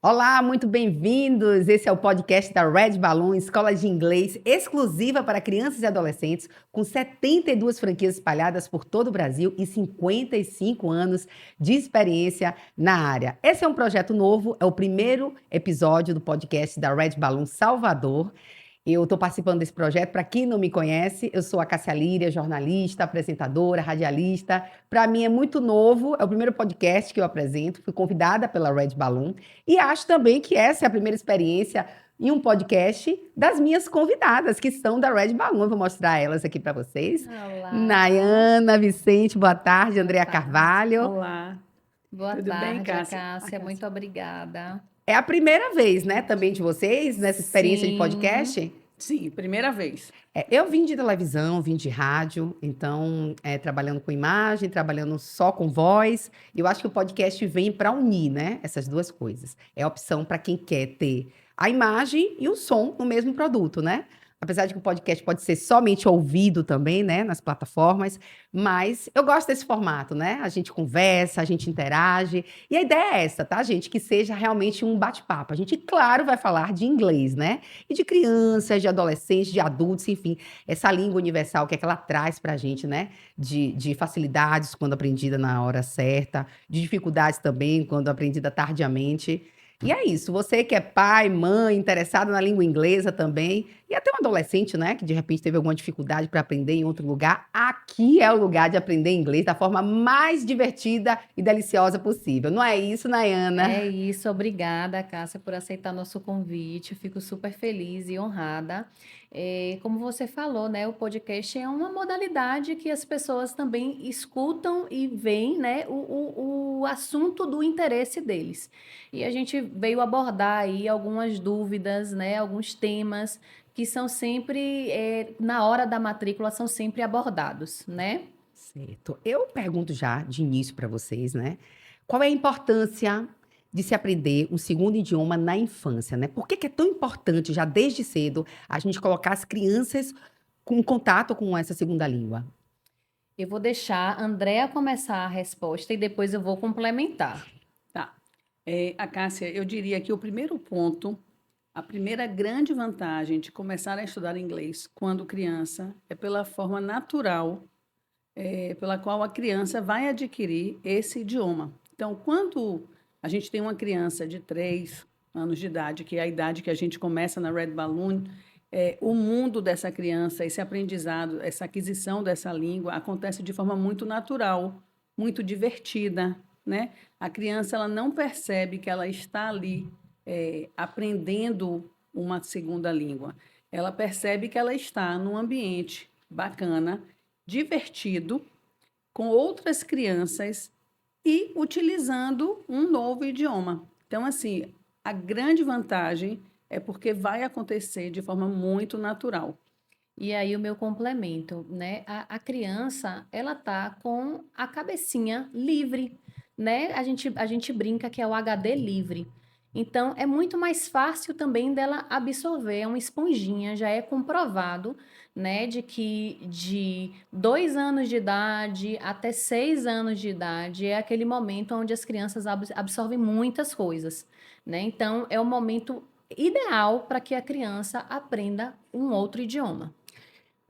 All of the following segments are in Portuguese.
Olá, muito bem-vindos! Esse é o podcast da Red Balloon, escola de inglês exclusiva para crianças e adolescentes, com 72 franquias espalhadas por todo o Brasil e 55 anos de experiência na área. Esse é um projeto novo, é o primeiro episódio do podcast da Red Balloon Salvador. Eu estou participando desse projeto. Para quem não me conhece, eu sou a Cássia Líria, jornalista, apresentadora, radialista. Para mim é muito novo, é o primeiro podcast que eu apresento. Fui convidada pela Red Balloon e acho também que essa é a primeira experiência em um podcast das minhas convidadas, que são da Red Balloon. Eu vou mostrar elas aqui para vocês. Olá, Nayana Vicente, boa tarde. boa Andréa tarde. Carvalho. Olá, Boa tudo bem, tarde, Cássia? Cássia. Muito obrigada. É a primeira vez, né, também de vocês nessa experiência de Sim, podcast? Sim, primeira vez. Eu vim de televisão, vim de rádio, então, trabalhando com imagem, trabalhando só com voz. Eu acho que o podcast vem para unir, né, essas duas coisas. É a opção para quem quer ter a imagem e o som no mesmo produto, né? Apesar de que o podcast pode ser somente ouvido também, né, nas plataformas, mas eu gosto desse formato, né? A gente conversa, a gente interage, e a ideia é essa, tá, gente? Que seja realmente um bate-papo. A gente, claro, vai falar de inglês, né? E de crianças, de adolescentes, de adultos, enfim, essa língua universal, que é que ela traz pra gente, né? De facilidades quando aprendida na hora certa, de dificuldades também quando aprendida tardiamente. E é isso, você que é pai, mãe, interessado na língua inglesa também, e até um adolescente, né, que de repente teve alguma dificuldade para aprender em outro lugar, aqui é o lugar de aprender inglês da forma mais divertida e deliciosa possível. Não é isso, é Nayana? isso. Obrigada, Cássia, por aceitar nosso convite. Eu fico super feliz e honrada. Como você falou, né, o podcast é uma modalidade que as pessoas também escutam e veem, né, o assunto do interesse deles. E a gente veio abordar aí algumas dúvidas, né, alguns temas que são sempre, na hora da matrícula, são sempre abordados, né? Certo. Eu pergunto já de início para vocês, né? Qual é a importância de se aprender um segundo idioma na infância, né? Por que que é tão importante já desde cedo a gente colocar as crianças com contato com essa segunda língua? Eu vou deixar a Andrea começar a resposta e depois eu vou complementar. Tá. A Cássia, eu diria que o primeiro ponto, a primeira grande vantagem de começar a estudar inglês quando criança é pela forma natural, pela qual a criança vai adquirir esse idioma. Então, quando a gente tem uma criança de 3 anos de idade, que é a idade que a gente começa na Red Balloon, o mundo dessa criança, esse aprendizado, essa aquisição dessa língua acontece de forma muito natural, muito divertida, né? A criança ela não percebe que ela está ali aprendendo uma segunda língua. Ela percebe que ela está num ambiente bacana, divertido, com outras crianças e utilizando um novo idioma. Então, assim, a grande vantagem é porque vai acontecer de forma muito natural. E aí o meu complemento, né? A criança, ela tá com a cabecinha livre, né? A gente brinca que é o HD livre. Então, é muito mais fácil também dela absorver, é uma esponjinha, já é comprovado, né, de que de 2 anos de idade até 6 anos de idade é aquele momento onde as crianças absorvem muitas coisas, né? Então, é o momento ideal para que a criança aprenda um outro idioma.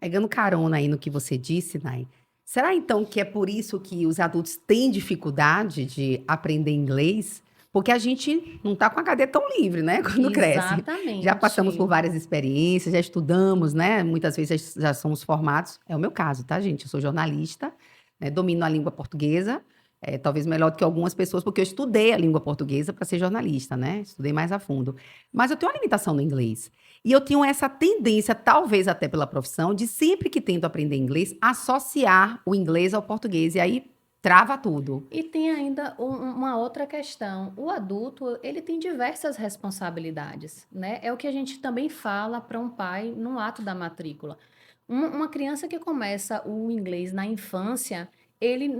Pegando carona aí no que você disse, Nai, será então que é por isso que os adultos têm dificuldade de aprender inglês? Porque a gente não está com a cadeia tão livre, né? Quando cresce. Já passamos por Exatamente. várias experiências, já estudamos, né? Muitas vezes já somos formados. É o meu caso, tá, gente? Eu sou jornalista, né? Domino a língua portuguesa, talvez melhor do que algumas pessoas, porque eu estudei a língua portuguesa para ser jornalista, né? Estudei mais a fundo. Mas eu tenho uma limitação no inglês. E eu tenho essa tendência, talvez até pela profissão, de sempre que tento aprender inglês, associar o inglês ao português. E aí trava tudo. E tem ainda uma outra questão. O adulto, ele tem diversas responsabilidades, né? É o que a gente também fala para um pai no ato da matrícula. Uma criança que começa o inglês na infância, ele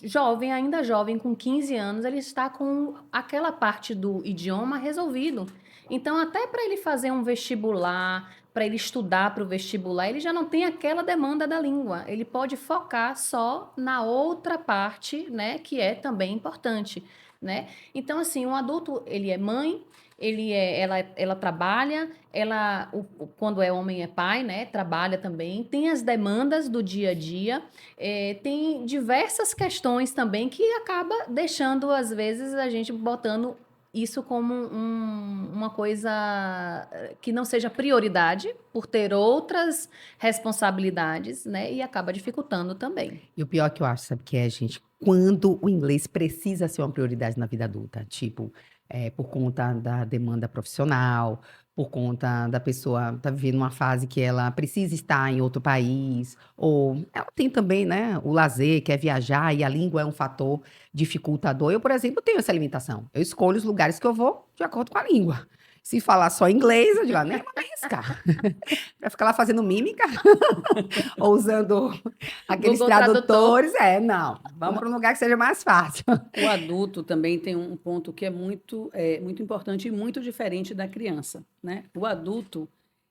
jovem, ainda jovem, com 15 anos, ele está com aquela parte do idioma resolvido. Então, até para ele fazer um vestibular, para ele estudar para o vestibular, ele já não tem aquela demanda da língua. Ele pode focar só na outra parte, né, que é também importante. né? Então, assim, um adulto, ele é mãe, ela trabalha, quando é homem é pai, né? Trabalha também, tem as demandas do dia a dia, tem diversas questões também que acaba deixando, às vezes, a gente botando isso como uma coisa que não seja prioridade, por ter outras responsabilidades, né? E acaba dificultando também. E o pior que eu acho, sabe o que é, gente? Quando o inglês precisa ser uma prioridade na vida adulta, tipo, por conta da demanda profissional, por conta da pessoa tá vivendo uma fase que ela precisa estar em outro país, ou ela tem também, né, o lazer, quer viajar e a língua é um fator dificultador. Eu, por exemplo, tenho essa limitação. Eu escolho os lugares que eu vou de acordo com a língua. Se falar só inglês, eu digo, nem vou me arriscar. Vai ficar lá fazendo mímica ou usando aqueles Google Tradutor. tradutores, não. Vamos para um lugar que seja mais fácil. O adulto também tem um ponto que é muito importante e muito diferente da criança, né? O adulto,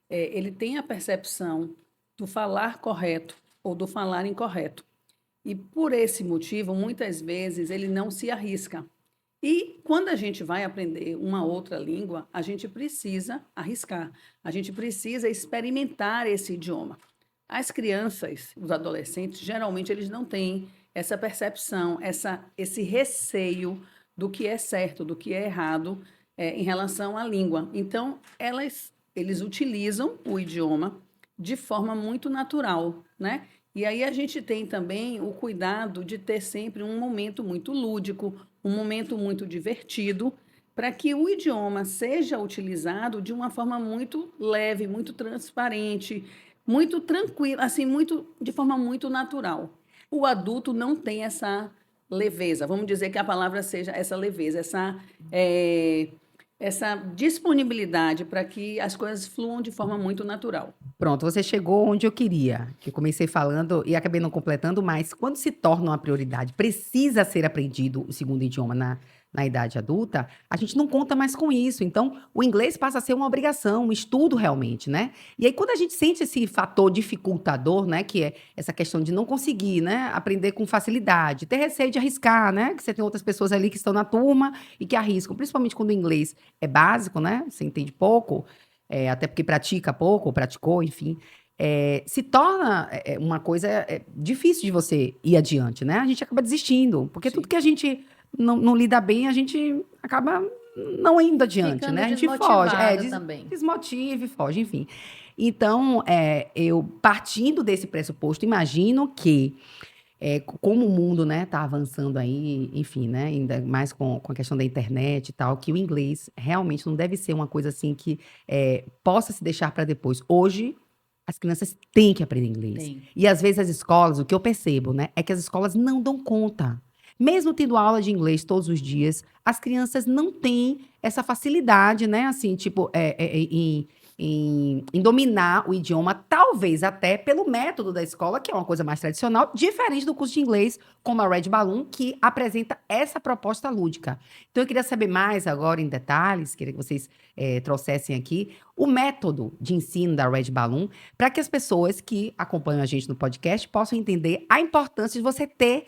ele tem a percepção do falar correto ou do falar incorreto. E por esse motivo, muitas vezes, ele não se arrisca. E quando a gente vai aprender uma outra língua, a gente precisa arriscar, a gente precisa experimentar esse idioma. As crianças, os adolescentes, geralmente eles não têm essa percepção, esse receio do que é certo, do que é errado em relação à língua. Então, eles utilizam o idioma de forma muito natural, né? E aí a gente tem também o cuidado de ter sempre um momento muito lúdico, um momento muito divertido, para que o idioma seja utilizado de uma forma muito leve, muito transparente, muito tranquila, assim, de forma muito natural. O adulto não tem essa leveza, vamos dizer que a palavra seja essa leveza, essa disponibilidade para que as coisas fluam de forma muito natural. Pronto, você chegou onde eu queria, que eu comecei falando e acabei não completando, mas quando se torna uma prioridade, precisa ser aprendido o segundo idioma na idade adulta, a gente não conta mais com isso. Então, o inglês passa a ser uma obrigação, um estudo realmente, né? E aí, quando a gente sente esse fator dificultador, né, que é essa questão de não conseguir, né, aprender com facilidade, ter receio de arriscar, né, que você tem outras pessoas ali que estão na turma e que arriscam, principalmente quando o inglês é básico, né, você entende pouco, até porque pratica pouco, ou praticou, enfim, se torna uma coisa difícil de você ir adiante, né? A gente acaba desistindo, porque Sim. tudo que a gente não lida bem, a gente acaba não indo adiante, Ficando né? A gente foge, desmotivado também. desmotiva e foge, enfim. Então, eu partindo desse pressuposto, imagino que como o mundo, né, tá avançando aí, enfim, né, ainda mais com a questão da internet e tal, que o inglês realmente não deve ser uma coisa assim que possa se deixar para depois. Hoje, as crianças têm que aprender inglês. Tem. E às vezes as escolas, o que eu percebo, né, é que as escolas não dão conta. Mesmo tendo aula de inglês todos os dias, as crianças não têm essa facilidade, né, assim, tipo, em dominar o idioma, talvez até pelo método da escola, que é uma coisa mais tradicional, diferente do curso de inglês, como a Red Balloon, que apresenta essa proposta lúdica. Então, eu queria saber mais agora em detalhes, queria que vocês trouxessem aqui o método de ensino da Red Balloon, para que as pessoas que acompanham a gente no podcast possam entender a importância de você ter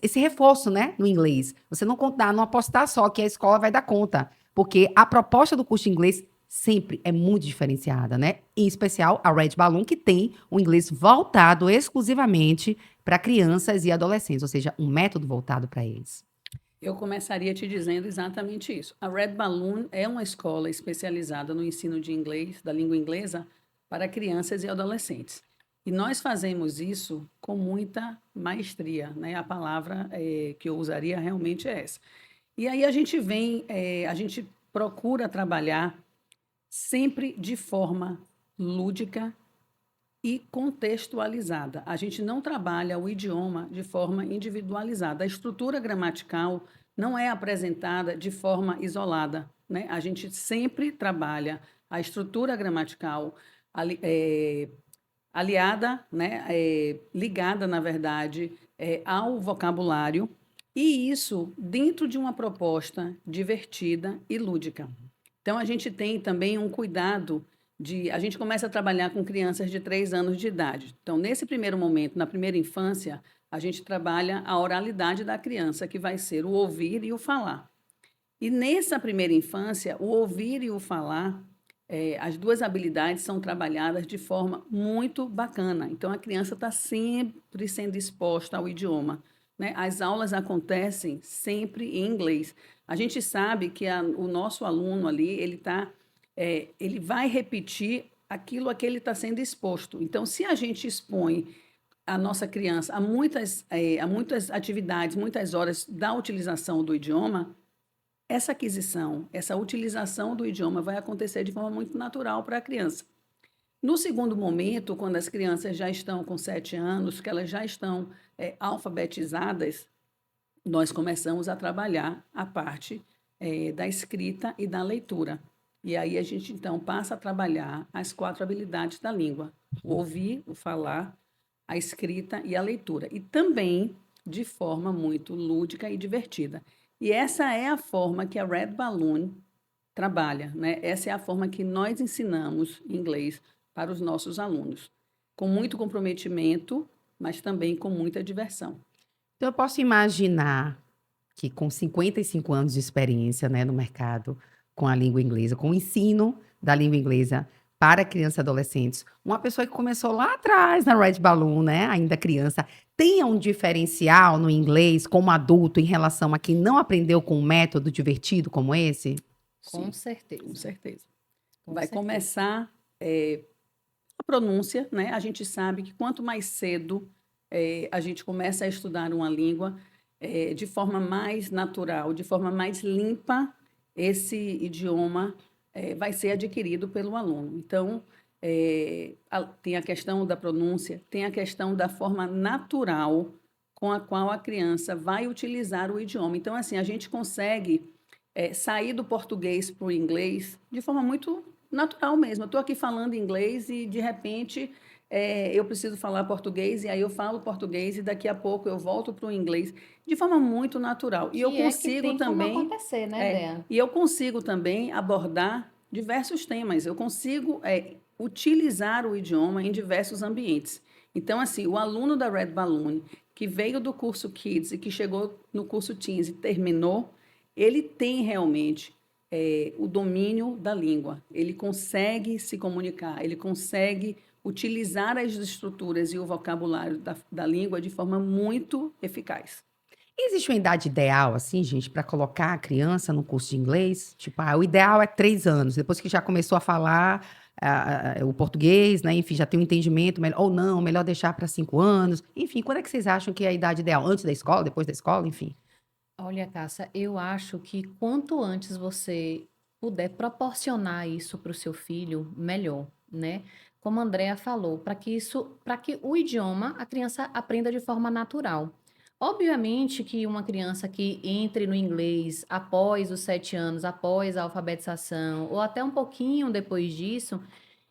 esse reforço, né, no inglês. Você não contar, não apostar só que a escola vai dar conta, porque a proposta do curso de inglês sempre é muito diferenciada, né? Em especial a Red Balloon, que tem o inglês voltado exclusivamente para crianças e adolescentes, ou seja, um método voltado para eles. Eu começaria te dizendo exatamente isso. A Red Balloon é uma escola especializada no ensino de inglês, da língua inglesa, para crianças e adolescentes. E nós fazemos isso com muita maestria, né? A palavra que eu usaria realmente é essa. E aí a gente procura trabalhar sempre de forma lúdica e contextualizada. A gente não trabalha o idioma de forma individualizada. A estrutura gramatical não é apresentada de forma isolada, né? A gente sempre trabalha a estrutura gramatical aliada, né? Ligada, na verdade, ao vocabulário, e isso dentro de uma proposta divertida e lúdica. Então, a gente tem também um cuidado a gente começa a trabalhar com crianças de 3 anos de idade. Então, nesse primeiro momento, na primeira infância, a gente trabalha a oralidade da criança, que vai ser o ouvir e o falar. E nessa primeira infância, o ouvir e o falar, as duas habilidades são trabalhadas de forma muito bacana. Então, a criança está sempre sendo exposta ao idioma, né? As aulas acontecem sempre em inglês. A gente sabe que o nosso aluno ali, ele vai repetir aquilo a que ele está sendo exposto. Então, se a gente expõe a nossa criança a muitas atividades, muitas horas da utilização do idioma, essa aquisição, essa utilização do idioma vai acontecer de forma muito natural para a criança. No segundo momento, quando as crianças já estão com 7 anos, que elas já estão alfabetizadas, nós começamos a trabalhar a parte da escrita e da leitura. E aí a gente, então, passa a trabalhar as 4 habilidades da língua: o ouvir, o falar, a escrita e a leitura. E também de forma muito lúdica e divertida. E essa é a forma que a Red Balloon trabalha, né? Essa é a forma que nós ensinamos inglês para os nossos alunos, com muito comprometimento, mas também com muita diversão. Então, eu posso imaginar que com 55 anos de experiência, né, no mercado com a língua inglesa, com o ensino da língua inglesa para crianças e adolescentes, uma pessoa que começou lá atrás na Red Balloon, né, ainda criança, tenha um diferencial no inglês como adulto em relação a quem não aprendeu com um método divertido como esse? Com Sim, certeza. com certeza. Com Vai certeza. começar a pronúncia, né? A gente sabe que quanto mais cedo a gente começa a estudar uma língua de forma mais natural, de forma mais limpa, esse idioma vai ser adquirido pelo aluno. Então, tem a questão da pronúncia, tem a questão da forma natural com a qual a criança vai utilizar o idioma. Então, assim, a gente consegue sair do português para o inglês de forma muito natural mesmo. Eu estou aqui falando inglês e, de repente, eu preciso falar português, e aí eu falo português, e daqui a pouco eu volto para o inglês, de forma muito natural. E eu Que é que consigo tem como também. acontecer, né, Dea? E eu consigo também abordar diversos temas. Eu consigo utilizar o idioma em diversos ambientes. Então, assim, o aluno da Red Balloon, que veio do curso Kids e que chegou no curso Teens e terminou, ele tem realmente o domínio da língua. Ele consegue se comunicar, ele consegue utilizar as estruturas e o vocabulário da língua de forma muito eficaz. Existe uma idade ideal, assim, gente, para colocar a criança no curso de inglês? Tipo, o ideal é 3 anos, depois que já começou a falar o português, né? Enfim, já tem um entendimento, ou não, melhor deixar para 5 anos. Enfim, quando é que vocês acham que é a idade ideal? Antes da escola, depois da escola, enfim? Olha, Cássia, eu acho que quanto antes você puder proporcionar isso para o seu filho, melhor, né? Como a Andrea falou, para que o idioma a criança aprenda de forma natural. Obviamente que uma criança que entre no inglês após os 7 anos, após a alfabetização, ou até um pouquinho depois disso,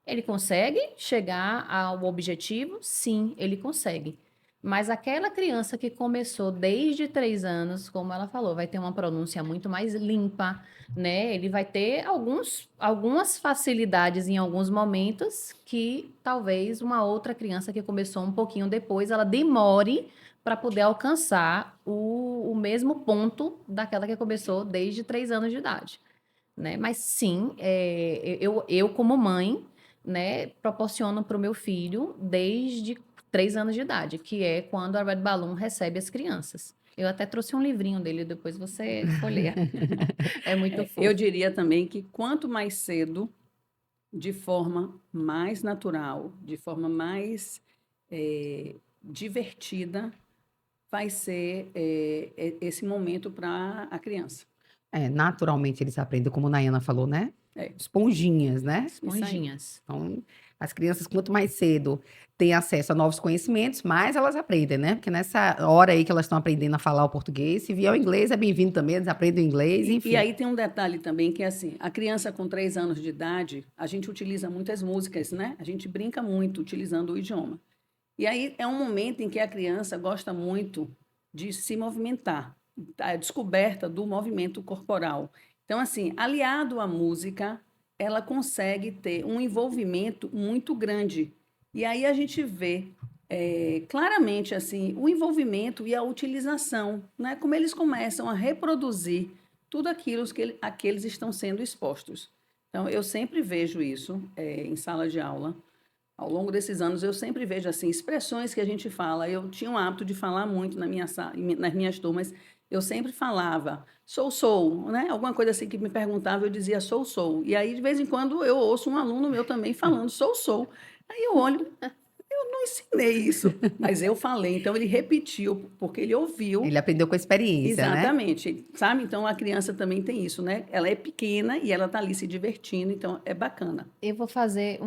ele consegue chegar ao objetivo? Sim, ele consegue. Mas aquela criança que começou desde 3 anos, como ela falou, vai ter uma pronúncia muito mais limpa, né? Ele vai ter algumas facilidades em alguns momentos que talvez uma outra criança que começou um pouquinho depois, ela demore para poder alcançar o mesmo ponto daquela que começou desde 3 anos de idade, né? Mas sim, eu como mãe, né, proporciono para o meu filho desde 3 anos de idade, que é quando a Red Balloon recebe as crianças. Eu até trouxe um livrinho dele, depois você folheia. É muito Eu fofo. diria também que quanto mais cedo, de forma mais natural, de forma mais divertida, vai ser esse momento para a criança. Naturalmente eles aprendem, como a Nayana falou, né? É, Esponjinhas, né? isso aí. Esponjinhas. Então, as crianças, quanto mais cedo têm acesso a novos conhecimentos, mais elas aprendem, né? Porque nessa hora aí que elas estão aprendendo a falar o português, se vier o inglês, é bem-vindo também, eles aprendem o inglês, E enfim. aí tem um detalhe também que é assim, a criança com 3 anos de idade, a gente utiliza muitas músicas, né? A gente brinca muito utilizando o idioma. E aí é um momento em que a criança gosta muito de se movimentar, a descoberta do movimento corporal. Então, assim, aliado à música, ela consegue ter um envolvimento muito grande. E aí a gente vê claramente assim o envolvimento e a utilização, né? Como eles começam a reproduzir tudo aquilo a que eles estão sendo expostos. Então, eu sempre vejo isso em sala de aula. Ao longo desses anos, eu sempre vejo assim expressões que a gente fala. Eu tinha o hábito de falar muito nas minhas turmas. Eu sempre falava sou, né? Alguma coisa assim que me perguntava, eu dizia sou. E aí, de vez em quando, eu ouço um aluno meu também falando sou. Aí eu olho, eu não ensinei isso, mas eu falei. Então, ele repetiu, porque ele ouviu. Ele aprendeu com a experiência, né? Exatamente, sabe? Então, a criança também tem isso, né? Ela é pequena e ela está ali se divertindo, então é bacana. Eu vou fazer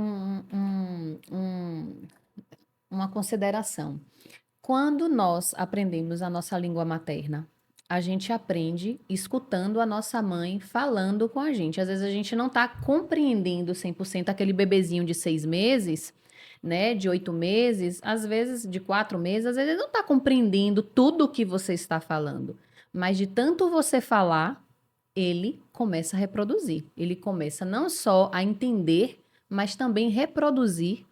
uma consideração. Quando nós aprendemos a nossa língua materna, a gente aprende escutando a nossa mãe falando com a gente. Às vezes a gente não está compreendendo 100% aquele bebezinho de 6 meses, né, de 8 meses, às vezes de 4 meses, às vezes ele não está compreendendo tudo o que você está falando. Mas de tanto você falar, ele começa a reproduzir. Ele começa não só a entender, mas também reproduzir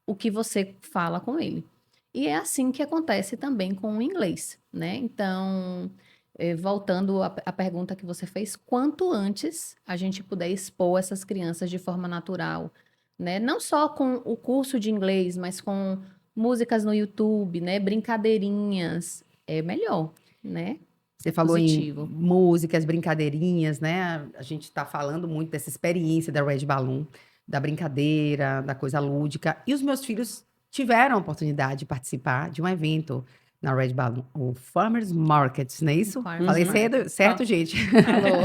o que você fala com ele. E é assim que acontece também com o inglês, né? Então, voltando à pergunta que você fez, quanto antes a gente puder expor essas crianças de forma natural, né? Não só com o curso de inglês, mas com músicas no YouTube, né? Brincadeirinhas, é melhor, né? Você É falou em positivo. músicas, brincadeirinhas, né? A gente está falando muito dessa experiência da Red Balloon, da brincadeira, da coisa lúdica. E os meus filhos tiveram a oportunidade de participar de um evento na Red Balloon, o Farmers Market, não é isso? Farmers Falei Market. certo, gente? Falou.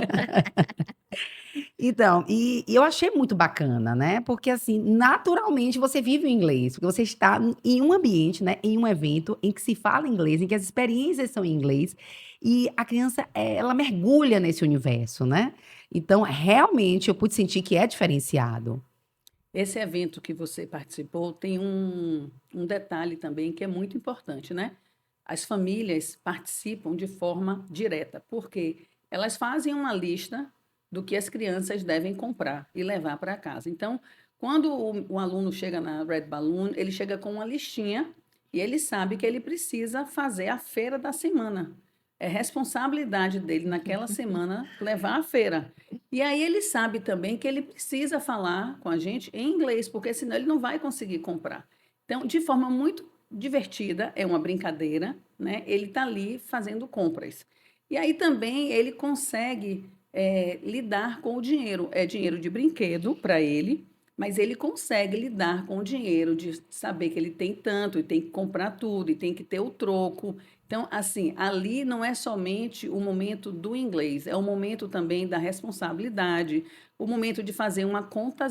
Então, e eu achei muito bacana, né? Porque, assim, naturalmente você vive o inglês, porque você está em um ambiente, né? Em um evento em que se fala inglês, em que as experiências são em inglês, e a criança, ela mergulha nesse universo, né? Então, realmente, eu pude sentir que é diferenciado. Esse evento que você participou tem um detalhe também que é muito importante, né? As famílias participam de forma direta, porque elas fazem uma lista do que as crianças devem comprar e levar para casa. Então, quando o aluno chega na Red Balloon, ele chega com uma listinha e ele sabe que ele precisa fazer a feira da semana. É responsabilidade dele naquela semana levar a feira. E aí ele sabe também que ele precisa falar com a gente em inglês, porque senão ele não vai conseguir comprar. Então, de forma muito divertida, é uma brincadeira, né? Ele está ali fazendo compras. E aí também ele consegue lidar com o dinheiro. É dinheiro de brinquedo para ele, mas ele consegue lidar com o dinheiro de saber que ele tem tanto e tem que comprar tudo e tem que ter o troco. Então, assim, ali não é somente o momento do inglês, é o momento também da responsabilidade, o momento de fazer uma conta,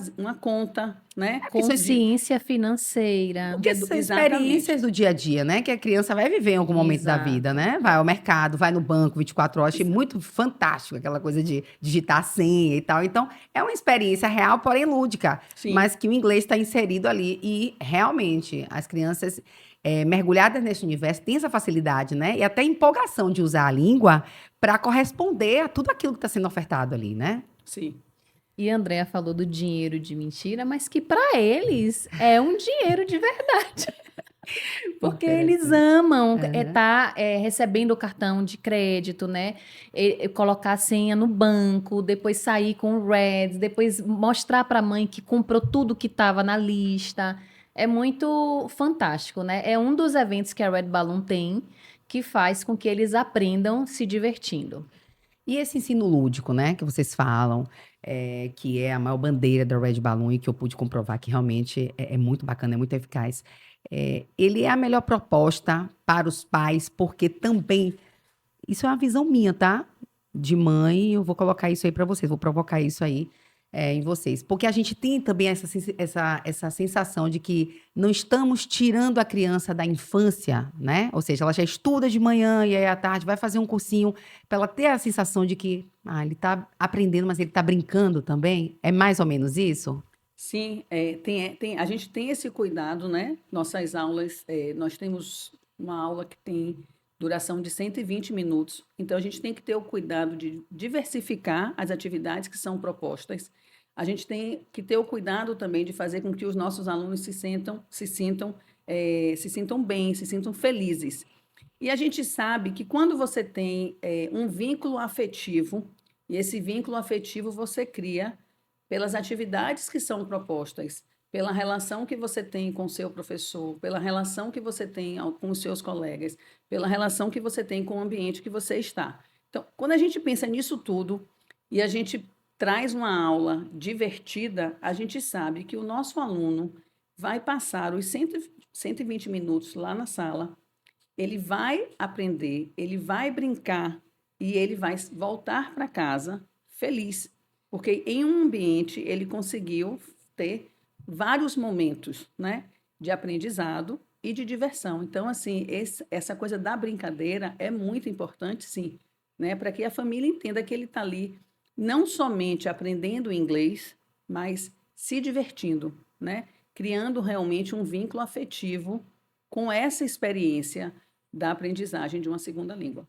né? Porque são, Consciência financeira. porque são Exatamente. experiências do dia a dia, né? Que a criança vai viver em algum momento da vida, Exato. né? Vai ao mercado, vai no banco 24 horas. Achei muito fantástico aquela coisa de digitar a senha e tal. Então, é uma experiência real, porém lúdica, Sim. mas que o inglês está inserido ali. E realmente, as crianças mergulhadas nesse universo têm essa facilidade, né? E até empolgação de usar a língua para corresponder a tudo aquilo que está sendo ofertado ali, né? Sim. E a Andrea falou do dinheiro de mentira, mas que para eles é um dinheiro de verdade. Porque eles Interessante. amam Aham. estar recebendo o cartão de crédito, né? Colocar a senha no banco, depois sair com o Reds, depois mostrar para a mãe que comprou tudo que estava na lista. É muito fantástico, né? É um dos eventos que a Red Balloon tem que faz com que eles aprendam se divertindo. E esse ensino lúdico, né, que vocês falam, que é a maior bandeira da Red Balloon e que eu pude comprovar que realmente é muito bacana, é muito eficaz. Ele é a melhor proposta para os pais, porque também, isso é uma visão minha, tá? De mãe, eu vou colocar isso aí para vocês, vou provocar isso aí em vocês. Porque a gente tem também essa sensação de que não estamos tirando a criança da infância, né? Ou seja, ela já estuda de manhã e aí à tarde vai fazer um cursinho para ela ter a sensação de que ele está aprendendo, mas ele está brincando também. É mais ou menos isso? Sim, a gente tem esse cuidado, né? Nossas aulas, nós temos uma aula que tem duração de 120 minutos, então a gente tem que ter o cuidado de diversificar as atividades que são propostas. A gente tem que ter o cuidado também de fazer com que os nossos alunos se sintam se sintam bem, se sintam felizes. E a gente sabe que quando você tem um vínculo afetivo, e esse vínculo afetivo você cria pelas atividades que são propostas, pela relação que você tem com o seu professor, pela relação que você tem com os seus colegas, pela relação que você tem com o ambiente que você está. Então, quando a gente pensa nisso tudo e a gente traz uma aula divertida, a gente sabe que o nosso aluno vai passar os 120 minutos lá na sala, ele vai aprender, ele vai brincar e ele vai voltar para casa feliz, porque em um ambiente ele conseguiu ter vários momentos, né, de aprendizado e de diversão. Então, assim, essa coisa da brincadeira é muito importante, sim, né, para que a família entenda que ele está ali não somente aprendendo inglês, mas se divertindo, né, criando realmente um vínculo afetivo com essa experiência da aprendizagem de uma segunda língua.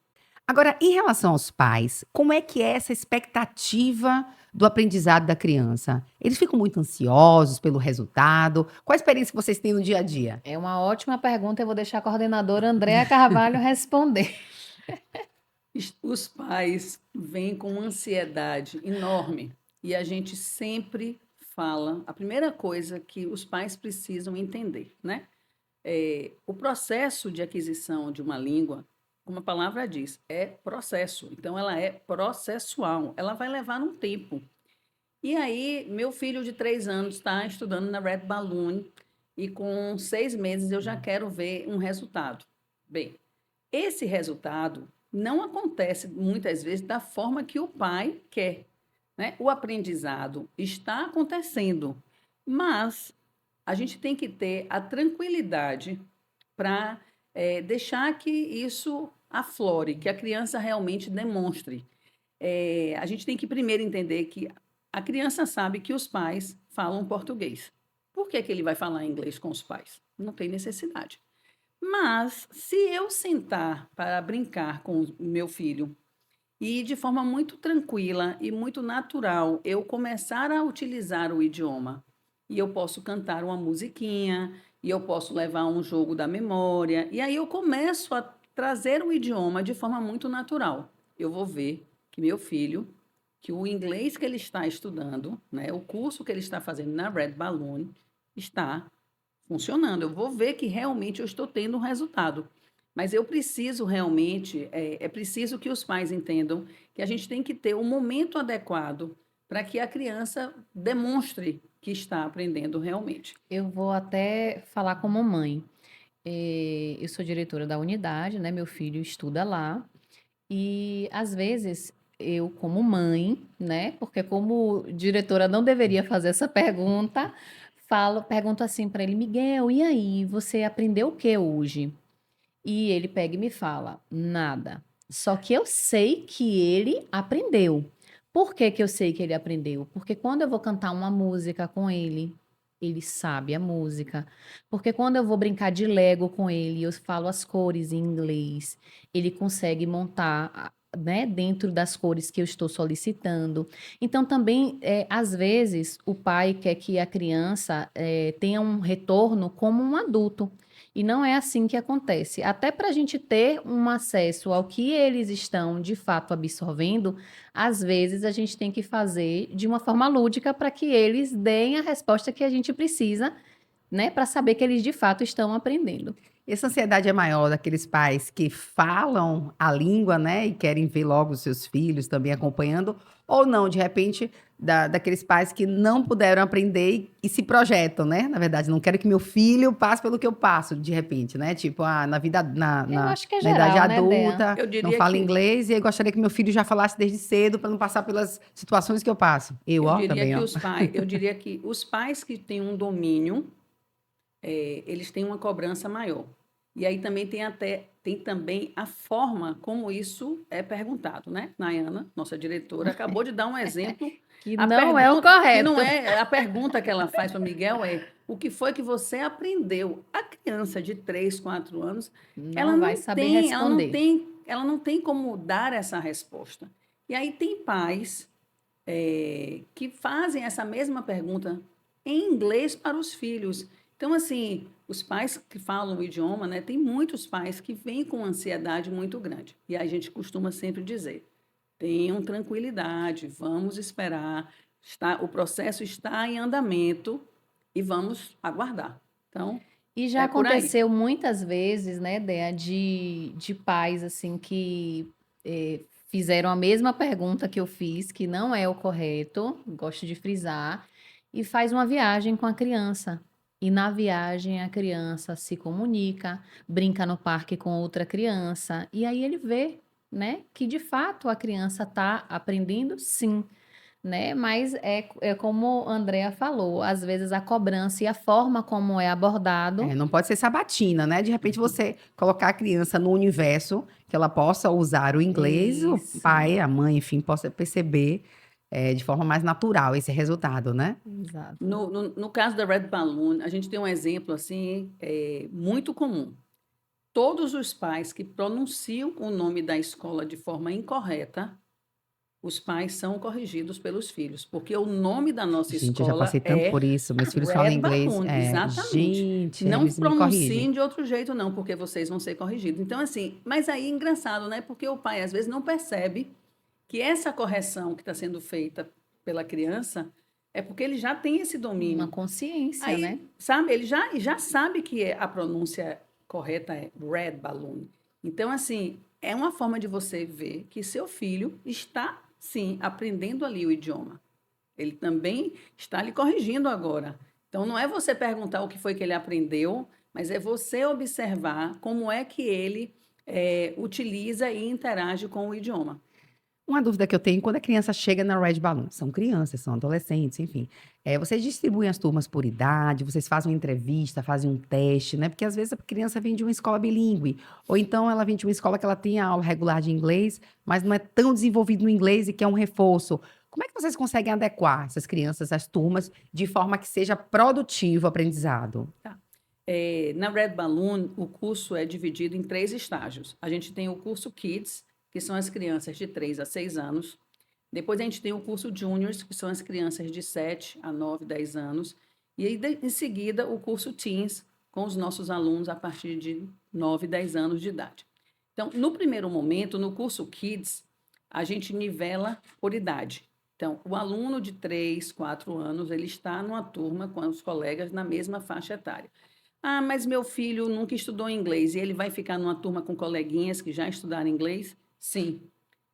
Agora, em relação aos pais, como é que é essa expectativa do aprendizado da criança? Eles ficam muito ansiosos pelo resultado? Qual a experiência que vocês têm no dia a dia? É uma ótima pergunta, eu vou deixar a coordenadora Andréa Carvalho responder. Os pais vêm com uma ansiedade enorme e a gente sempre fala, a primeira coisa que os pais precisam entender, né? O processo de aquisição de uma língua, como a palavra diz, é processo. Então, ela é processual. Ela vai levar um tempo. E aí, meu filho de 3 anos está estudando na Red Balloon e com 6 meses eu já quero ver um resultado. Bem, esse resultado não acontece muitas vezes da forma que o pai quer, né? O aprendizado está acontecendo, mas a gente tem que ter a tranquilidade para deixar que isso aflore, que a criança realmente demonstre. A gente tem que primeiro entender que a criança sabe que os pais falam português. Por que que ele vai falar inglês com os pais? Não tem necessidade. Mas, se eu sentar para brincar com o meu filho e de forma muito tranquila e muito natural eu começar a utilizar o idioma, e eu posso cantar uma musiquinha, e eu posso levar um jogo da memória, e aí eu começo a trazer o idioma de forma muito natural. Eu vou ver que meu filho, que o inglês que ele está estudando, né, o curso que ele está fazendo na Red Balloon, está funcionando. Eu vou ver que realmente eu estou tendo um resultado. Mas eu preciso realmente, é preciso que os pais entendam que a gente tem que ter o momento adequado para que a criança demonstre que está aprendendo realmente. Eu vou até falar como mãe. Eu sou diretora da unidade, né? Meu filho estuda lá. E às vezes eu, como mãe, né? Porque como diretora não deveria fazer essa pergunta, pergunto assim para ele, Miguel, e aí, você aprendeu o que hoje? E ele pega e me fala, nada. Só que eu sei que ele aprendeu. Por que que eu sei que ele aprendeu? Porque quando eu vou cantar uma música com ele, ele sabe a música. Porque quando eu vou brincar de Lego com ele, eu falo as cores em inglês, ele consegue montar, né, dentro das cores que eu estou solicitando. Então, também, às vezes, o pai quer que a criança tenha um retorno como um adulto. E não é assim que acontece. Até para a gente ter um acesso ao que eles estão de fato absorvendo, às vezes a gente tem que fazer de uma forma lúdica para que eles deem a resposta que a gente precisa, né, para saber que eles de fato estão aprendendo. Essa ansiedade é maior daqueles pais que falam a língua, né, e querem ver logo os seus filhos também acompanhando, ou não, de repente, daqueles pais que não puderam aprender e se projetam, né? Na verdade, não quero que meu filho passe pelo que eu passo, de repente, né? Tipo, na vida, Eu acho que é na idade geral, né, Dea? adulta, Eu não diria fala que inglês, e eu gostaria que meu filho já falasse desde cedo para não passar pelas situações que eu passo. eu Ó, diria também, que ó. os pais que têm um domínio, eles têm uma cobrança maior. E aí também tem também a forma como isso é perguntado, né? Nayana, nossa diretora, acabou de dar um exemplo. Que A não é o pergunta, que não correto. é a pergunta que ela faz para Miguel é: o que foi que você aprendeu? A criança de 3, 4 anos, ela Não vai não saber tem, ela não responder. tem, ela não tem como dar essa resposta. E aí tem pais que fazem essa mesma pergunta em inglês para os filhos. Então, assim, os pais que falam o idioma, né, tem muitos pais que vêm com ansiedade muito grande. E a gente costuma sempre dizer: tenham tranquilidade, vamos esperar, o processo está em andamento e vamos aguardar. Então, E já é por aí. aconteceu muitas vezes, né, Dea, de pais, assim, que fizeram a mesma pergunta que eu fiz, que não é o correto, gosto de frisar, e faz uma viagem com a criança. E na viagem a criança se comunica, brinca no parque com outra criança, e aí ele vê, né, que de fato a criança está aprendendo, sim, né? Mas é como a Andrea falou, às vezes a cobrança e a forma como é abordado. Não pode ser sabatina, né? De repente você colocar a criança no universo que ela possa usar o inglês, o Isso, pai, a mãe, enfim, possa perceber de forma mais natural esse resultado, né? exato. No caso da Red Balloon, a gente tem um exemplo assim muito comum. Todos os pais que pronunciam o nome da escola de forma incorreta, os pais são corrigidos pelos filhos, porque o nome da nossa Gente, eu já escola passei tanto é por isso. Meus filhos falam Red inglês. Balloon, exatamente. Gente, Não eles me corrigem. pronunciem de outro jeito, não, porque vocês vão ser corrigidos. Então, assim, mas aí é engraçado, né? Porque o pai às vezes não percebe que essa correção que está sendo feita pela criança é porque ele já tem esse Uma domínio. consciência, né? Aí, sabe, ele já sabe que a pronúncia correta é red balloon. Então, assim, é uma forma de você ver que seu filho está, sim, aprendendo ali o idioma. Ele também está lhe corrigindo agora. Então, não é você perguntar o que foi que ele aprendeu, mas é você observar como é que ele utiliza e interage com o idioma. Uma dúvida que eu tenho, quando a criança chega na Red Balloon, são crianças, são adolescentes, enfim. Vocês distribuem as turmas por idade, vocês fazem uma entrevista, fazem um teste, né? Porque às vezes a criança vem de uma escola bilíngue, ou então ela vem de uma escola que ela tem a aula regular de inglês, mas não é tão desenvolvido no inglês e quer um reforço. Como é que vocês conseguem adequar essas crianças às turmas de forma que seja produtivo o aprendizado? Tá? Na Red Balloon, o curso é dividido em 3 estágios. A gente tem o curso Kids, que são as crianças de 3 a 6 anos. Depois a gente tem o curso Juniors, que são as crianças de 7 a 9, 10 anos. E aí, em seguida, o curso Teens, com os nossos alunos a partir de 9, 10 anos de idade. Então, no primeiro momento, no curso Kids, a gente nivela por idade. Então, o aluno de 3, 4 anos, ele está numa turma com os colegas na mesma faixa etária. Ah, mas meu filho nunca estudou inglês e ele vai ficar numa turma com coleguinhas que já estudaram inglês? Sim.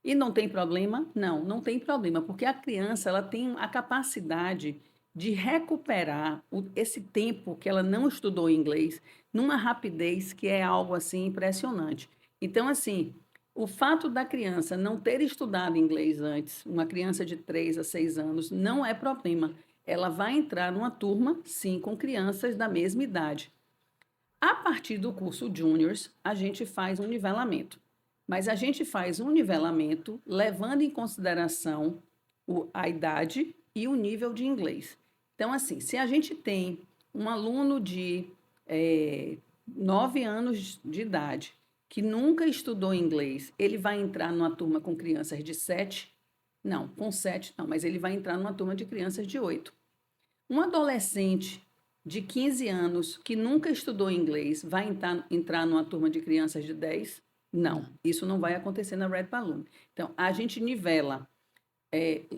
E não tem problema? Não, não tem problema, porque a criança ela tem a capacidade de recuperar esse tempo que ela não estudou inglês numa rapidez que é algo assim impressionante. Então, assim, o fato da criança não ter estudado inglês antes, uma criança de 3 a 6 anos, não é problema. Ela vai entrar numa turma, sim, com crianças da mesma idade. A partir do curso Juniors, a gente faz um nivelamento. Mas a gente faz um nivelamento levando em consideração a idade e o nível de inglês. Então, assim, se a gente tem um aluno de 9 anos de idade que nunca estudou inglês, ele vai entrar numa turma com crianças de 7? Não, com 7 não, mas ele vai entrar numa turma de crianças de 8. Um adolescente de 15 anos que nunca estudou inglês vai entrar numa turma de crianças de 10? Não, isso não vai acontecer na Red Balloon. Então, a gente nivela,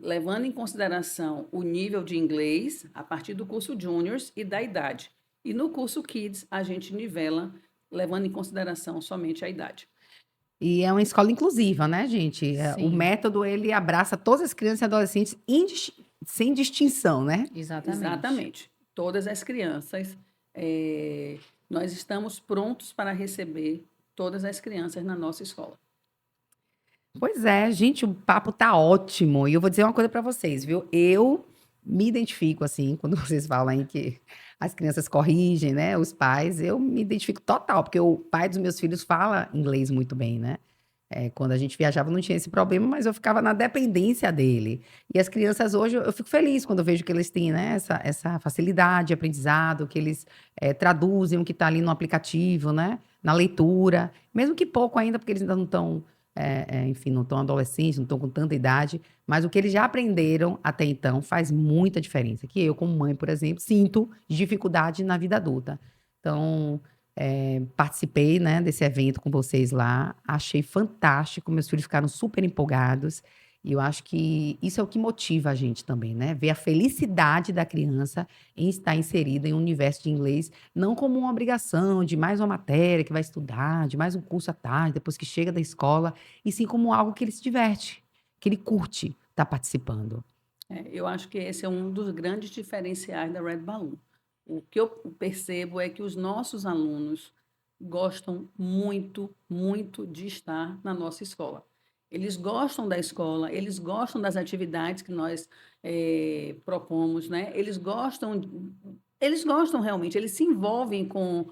levando em consideração o nível de inglês a partir do curso Juniors e da idade. E no curso Kids, a gente nivela, levando em consideração somente a idade. E é uma escola inclusiva, né, gente? O Sim, método, ele abraça todas as crianças e adolescentes sem distinção, né? exatamente. Exatamente. Todas as crianças, nós estamos prontos para receber todas as crianças na nossa escola. Pois é, gente, o papo tá ótimo. E eu vou dizer uma coisa pra vocês, viu? Eu me identifico, assim, quando vocês falam aí que as crianças corrigem, né? Os pais, eu me identifico total, porque o pai dos meus filhos fala inglês muito bem, né? Quando a gente viajava não tinha esse problema, mas eu ficava na dependência dele. E as crianças hoje, eu fico feliz quando eu vejo que eles têm, né, essa facilidade de aprendizado, que eles traduzem o que está ali no aplicativo, né? Na leitura, mesmo que pouco ainda, porque eles ainda não estão enfim, não estão adolescentes, não estão com tanta idade, mas o que eles já aprenderam até então faz muita diferença. Que eu, como mãe, por exemplo, sinto dificuldade na vida adulta. Então, participei, né, desse evento com vocês lá, achei fantástico, meus filhos ficaram super empolgados. E eu acho que isso é o que motiva a gente também, né? Ver a felicidade da criança em estar inserida em um universo de inglês, não como uma obrigação de mais uma matéria que vai estudar, de mais um curso à tarde, depois que chega da escola, e sim como algo que ele se diverte, que ele curte estar participando. Eu acho que esse é um dos grandes diferenciais da Red Balloon. O que eu percebo é que os nossos alunos gostam muito, muito de estar na nossa escola. Eles gostam da escola, eles gostam das atividades que nós propomos, né? Eles gostam realmente, eles se envolvem com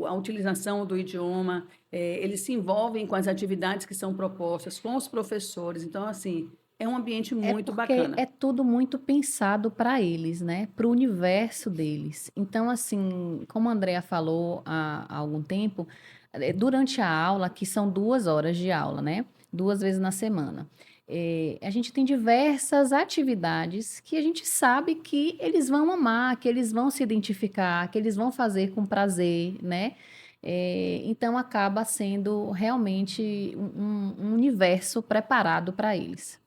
a utilização do idioma, eles se envolvem com as atividades que são propostas, com os professores. Então, assim, é um ambiente muito Porque bacana. é tudo muito pensado para eles, né? Para o universo deles. Então, assim, como a Andrea falou há algum tempo, durante a aula, que são 2 horas de aula, né? 2 vezes na semana. A gente tem diversas atividades que a gente sabe que eles vão amar, que eles vão se identificar, que eles vão fazer com prazer, né? Então, acaba sendo realmente um universo preparado para eles.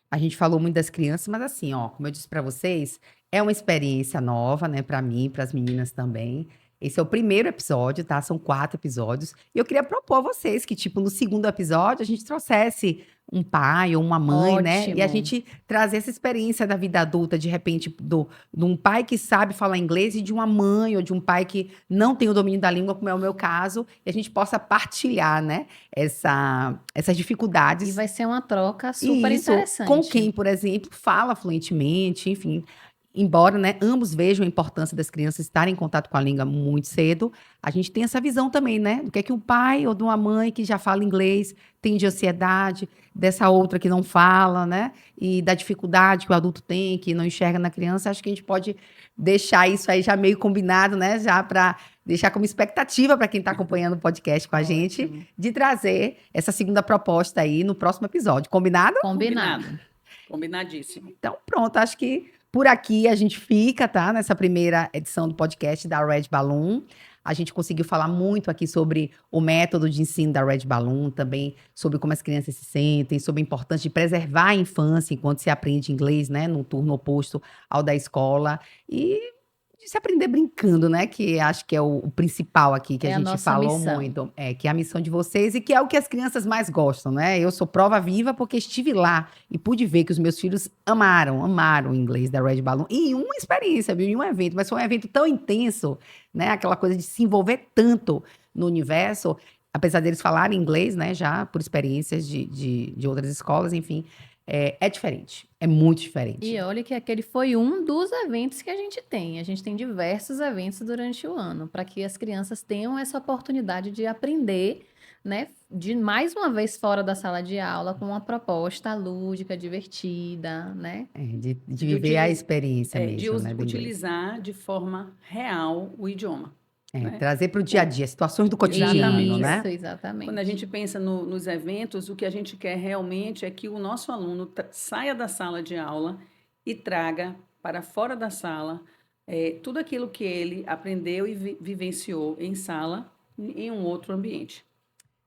A gente falou muito das crianças, mas assim, ó, como eu disse para vocês, é uma experiência nova, né, para mim, para as meninas também. Esse é o primeiro episódio, tá? São 4 episódios. E eu queria propor a vocês que, tipo, no segundo episódio, a gente trouxesse um pai ou uma mãe, né? E a Ótimo. gente trazer essa experiência da vida adulta, de repente, de um pai que sabe falar inglês e de uma mãe ou de um pai que não tem o domínio da língua, como é o meu caso, e a gente possa partilhar, né? Essas E dificuldades. vai ser uma troca super E isso, interessante. com quem, por exemplo, fala fluentemente, enfim. Embora, né, ambos vejam a importância das crianças estarem em contato com a língua muito cedo, a gente tem essa visão também, né? Do que é que um pai ou de uma mãe que já fala inglês tem de ansiedade, dessa outra que não fala, né? E da dificuldade que o adulto tem, que não enxerga na criança. Acho que a gente pode deixar isso aí já meio combinado, né? Já para deixar como expectativa para quem está acompanhando o podcast com a gente, Ótimo. de trazer essa segunda proposta aí no próximo episódio. Combinado? Combinado. Combinadíssimo. Então, pronto, acho que por aqui a gente fica, tá? Nessa primeira edição do podcast da Red Balloon. A gente conseguiu falar muito aqui sobre o método de ensino da Red Balloon, também sobre como as crianças se sentem, sobre a importância de preservar a infância enquanto se aprende inglês, né? No turno oposto ao da escola. E de se aprender brincando, né? Que acho que é o principal aqui, que É a a gente nossa falou missão. muito. Que é a missão de vocês e que é o que as crianças mais gostam, né? Eu sou prova viva porque estive lá e pude ver que os meus filhos amaram o inglês da Red Balloon. E em uma experiência, viu? Em um evento. Mas foi um evento tão intenso, né? Aquela coisa de se envolver tanto no universo, apesar deles falarem inglês, né? Já por experiências de outras escolas, enfim. É diferente. É muito diferente. E olha que aquele foi um dos eventos que a gente tem. A gente tem diversos eventos durante o ano, para que as crianças tenham essa oportunidade de aprender, né? De mais uma vez fora da sala de aula, com uma proposta lúdica, divertida, né? De De viver a utili- experiência de mesmo, né? Do inglês. utilizar de forma real o idioma. né? Trazer para o dia a dia, situações do cotidiano, Exatamente. né? Isso, exatamente. Quando a gente pensa nos eventos, o que a gente quer realmente é que o nosso aluno saia da sala de aula e traga para fora da sala tudo aquilo que ele aprendeu e vivenciou em sala, em um outro ambiente.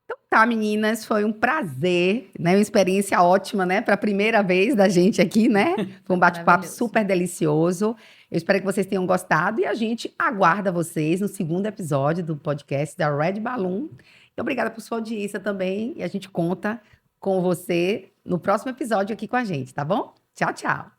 Então tá, meninas, foi um prazer, né? Uma experiência ótima, né? Para a primeira vez da gente aqui, né? Foi um bate-papo Maravilhoso. super delicioso. Eu espero que vocês tenham gostado e a gente aguarda vocês no segundo episódio do podcast da Red Balloon. E obrigada por sua audiência também e a gente conta com você no próximo episódio aqui com a gente, tá bom? Tchau, tchau.